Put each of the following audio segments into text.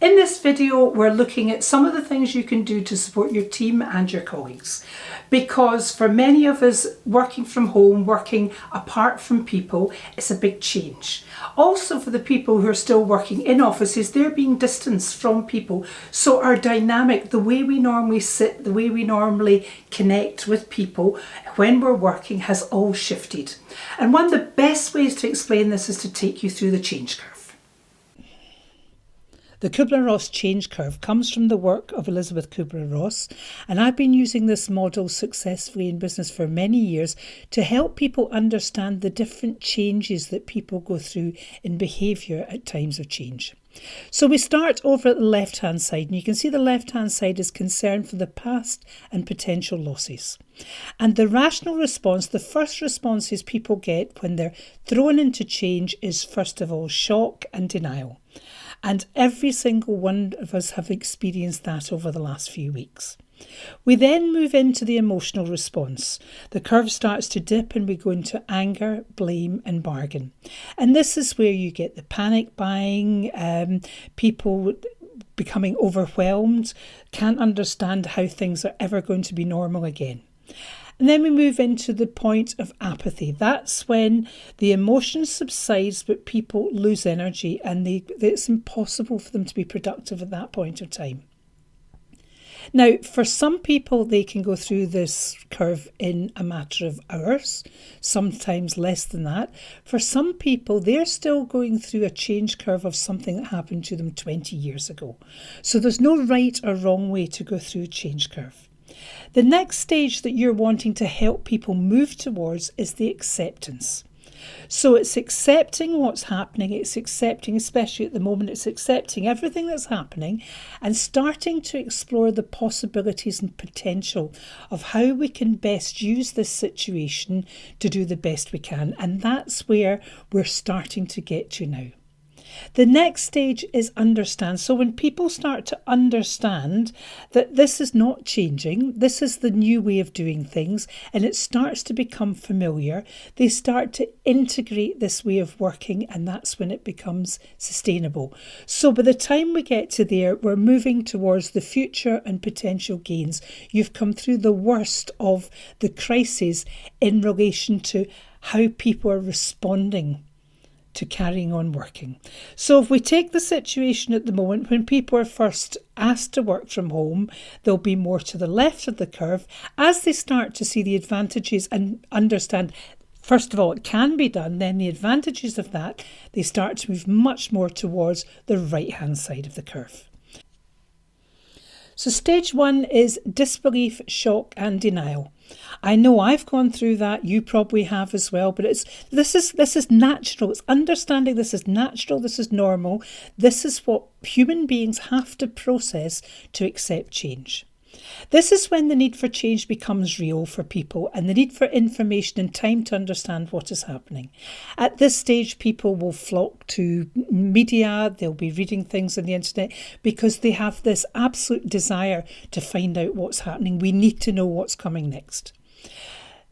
In this video, we're looking at some of the things you can do to support your team and your colleagues. Because for many of us, working from home, working apart from people, it's a big change. Also for the people who are still working in offices, they're being distanced from people. So our dynamic, the way we normally sit, the way we normally connect with people when we're working has all shifted. And one of the best ways to explain this is to take you through the change curve. The Kubler Ross Change Curve comes from the work of Elizabeth Kubler Ross, and I've been using this model successfully in business for many years to help people understand the different changes that people go through in behaviour at times of change. So we start over at the left-hand side, and you can see the left-hand side is concern for the past and potential losses. And the rational response, the first responses people get when they're thrown into change is first of all shock and denial. And every single one of us have experienced that over the last few weeks. We then move into the emotional response. The curve starts to dip and we go into anger, blame and bargain. And this is where you get the panic buying, people becoming overwhelmed, can't understand how things are ever going to be normal again. And then we move into the point of apathy. That's when the emotions subsides, but people lose energy and it's impossible for them to be productive at that point of time. Now, for some people, they can go through this curve in a matter of hours, sometimes less than that. For some people, they're still going through a change curve of something that happened to them 20 years ago. So there's no right or wrong way to go through a change curve. The next stage that you're wanting to help people move towards is the acceptance. So it's accepting what's happening, it's accepting, especially at the moment, it's accepting everything that's happening and starting to explore the possibilities and potential of how we can best use this situation to do the best we can. And that's where we're starting to get to now. The next stage is understand. So when people start to understand that this is not changing, this is the new way of doing things, and it starts to become familiar, they start to integrate this way of working, and that's when it becomes sustainable. So by the time we get to there, we're moving towards the future and potential gains. You've come through the worst of the crisis in relation to how people are responding to carrying on working. So if we take the situation at the moment, when people are first asked to work from home, they'll be more to the left of the curve. As they start to see the advantages and understand, first of all, it can be done, then the advantages of that, they start to move much more towards the right-hand side of the curve. So stage one is disbelief, shock and denial. I know I've gone through that, you probably have as well, but this is natural. It's understanding this is natural, this is normal. This is what human beings have to process to accept change. This is when the need for change becomes real for people and the need for information and time to understand what is happening. At this stage, people will flock to media, they'll be reading things on the internet because they have this absolute desire to find out what's happening. We need to know what's coming next.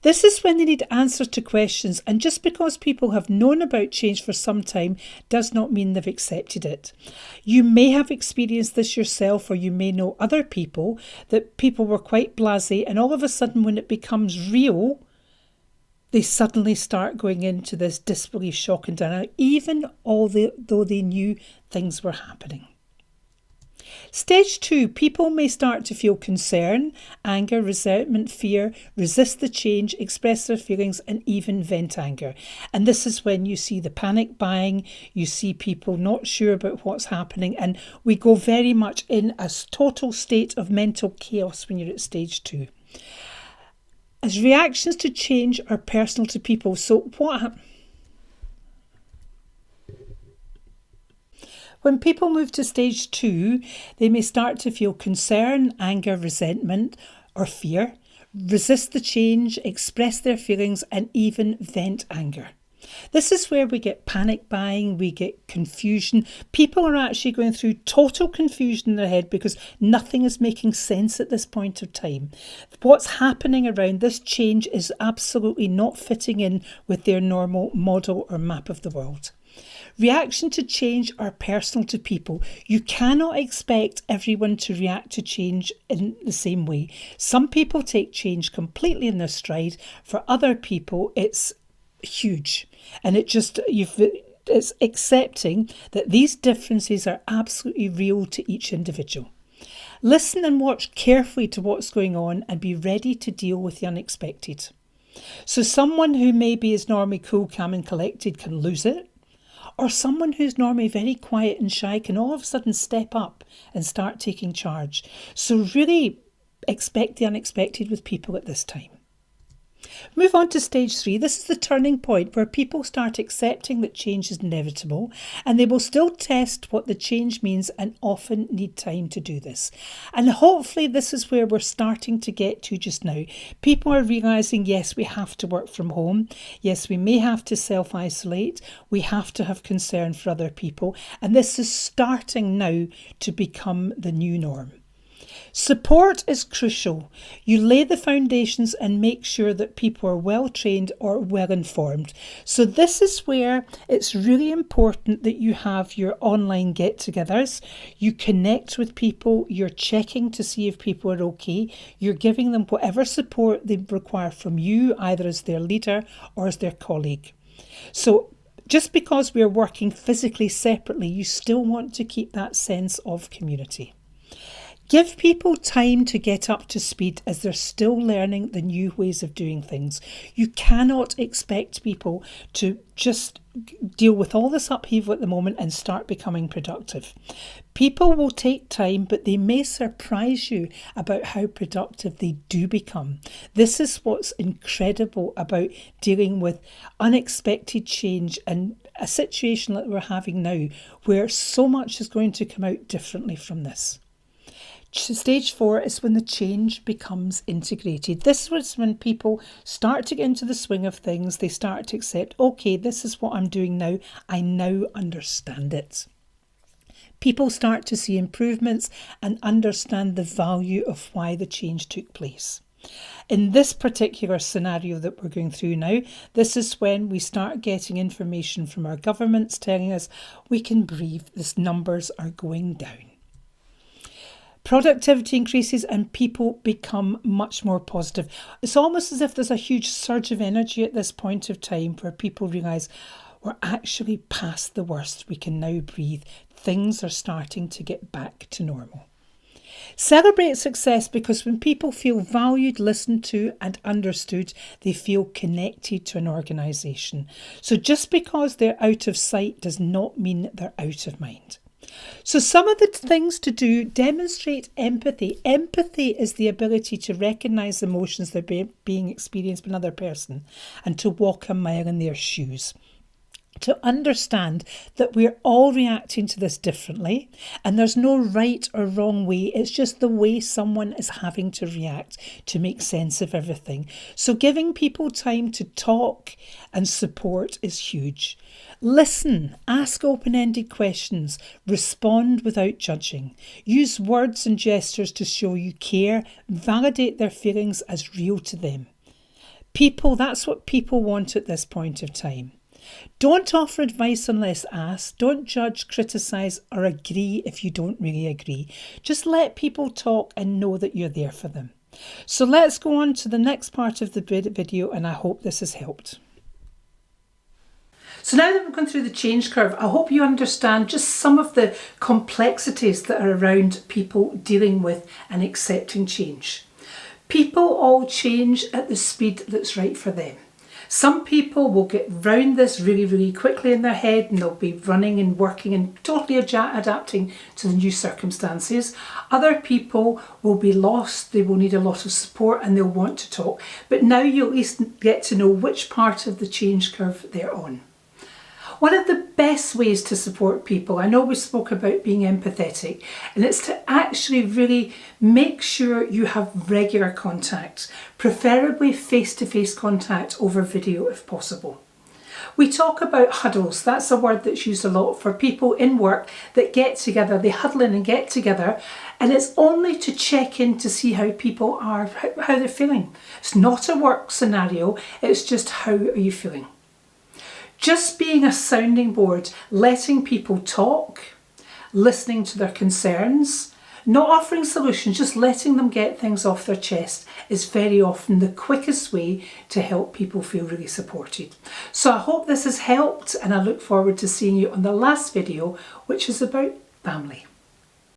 This is when they need answers to questions, and just because people have known about change for some time does not mean they've accepted it. You may have experienced this yourself, or you may know other people, that people were quite blasé, and all of a sudden when it becomes real, they suddenly start going into this disbelief, shock and denial, even though they knew things were happening. Stage two, people may start to feel concern, anger, resentment, fear, resist the change, express their feelings and even vent anger. And this is when you see the panic buying, you see people not sure about what's happening, and we go very much in a total state of mental chaos when you're at stage two. As reactions to change are personal to people, so what happens? When people move to stage two, they may start to feel concern, anger, resentment or fear, resist the change, express their feelings and even vent anger. This is where we get panic buying, we get confusion. People are actually going through total confusion in their head because nothing is making sense at this point of time. What's happening around this change is absolutely not fitting in with their normal model or map of the world. Reaction to change are personal to people. You cannot expect everyone to react to change in the same way. Some people take change completely in their stride. For other people, it's huge. And it's accepting that these differences are absolutely real to each individual. Listen and watch carefully to what's going on and be ready to deal with the unexpected. So someone who maybe is normally cool, calm and collected can lose it. Or someone who's normally very quiet and shy can all of a sudden step up and start taking charge. So really expect the unexpected with people at this time. Move on to stage 3. This is the turning point where people start accepting that change is inevitable, and they will still test what the change means and often need time to do this. And hopefully this is where we're starting to get to just now. People are realising, yes, we have to work from home. Yes, we may have to self-isolate. We have to have concern for other people. And this is starting now to become the new norm. Support is crucial. You lay the foundations and make sure that people are well trained or well informed. So this is where it's really important that you have your online get-togethers. You connect with people, you're checking to see if people are okay. You're giving them whatever support they require from you, either as their leader or as their colleague. So just because we're working physically separately, you still want to keep that sense of community. Give people time to get up to speed as they're still learning the new ways of doing things. You cannot expect people to just deal with all this upheaval at the moment and start becoming productive. People will take time, but they may surprise you about how productive they do become. This is what's incredible about dealing with unexpected change and a situation that we're having now, where so much is going to come out differently from this. Stage 4 is when the change becomes integrated. This was when people start to get into the swing of things. They start to accept, okay, this is what I'm doing now. I now understand it. People start to see improvements and understand the value of why the change took place. In this particular scenario that we're going through now, this is when we start getting information from our governments telling us we can breathe, these numbers are going down. Productivity increases and people become much more positive. It's almost as if there's a huge surge of energy at this point of time where people realise we're actually past the worst. We can now breathe. Things are starting to get back to normal. Celebrate success, because when people feel valued, listened to and understood, they feel connected to an organisation. So just because they're out of sight does not mean they're out of mind. So some of the things to do: demonstrate empathy. Empathy is the ability to recognise emotions that are being experienced by another person and to walk a mile in their shoes. To understand that we're all reacting to this differently and there's no right or wrong way. It's just the way someone is having to react to make sense of everything. So giving people time to talk and support is huge. Listen, ask open-ended questions, respond without judging. Use words and gestures to show you care, validate their feelings as real to them. That's what people want at this point of time. Don't offer advice unless asked. Don't judge, criticise or agree if you don't really agree. Just let people talk and know that you're there for them. So let's go on to the next part of the video, and I hope this has helped. So now that we've gone through the change curve, I hope you understand just some of the complexities that are around people dealing with and accepting change. People all change at the speed that's right for them. Some people will get round this really, really quickly in their head, and they'll be running and working and totally adapting to the new circumstances. Other people will be lost, they will need a lot of support and they'll want to talk. But now you at least get to know which part of the change curve they're on. One of the best ways to support people, I know we spoke about being empathetic, and it's to actually really make sure you have regular contact, preferably face-to-face contact over video if possible. We talk about huddles. That's a word that's used a lot for people in work that get together, they huddle in and get together, and it's only to check in to see how people are, how they're feeling. It's not a work scenario, it's just how are you feeling. Just being a sounding board, letting people talk, listening to their concerns, not offering solutions, just letting them get things off their chest is very often the quickest way to help people feel really supported. So I hope this has helped, and I look forward to seeing you on the last video, which is about family.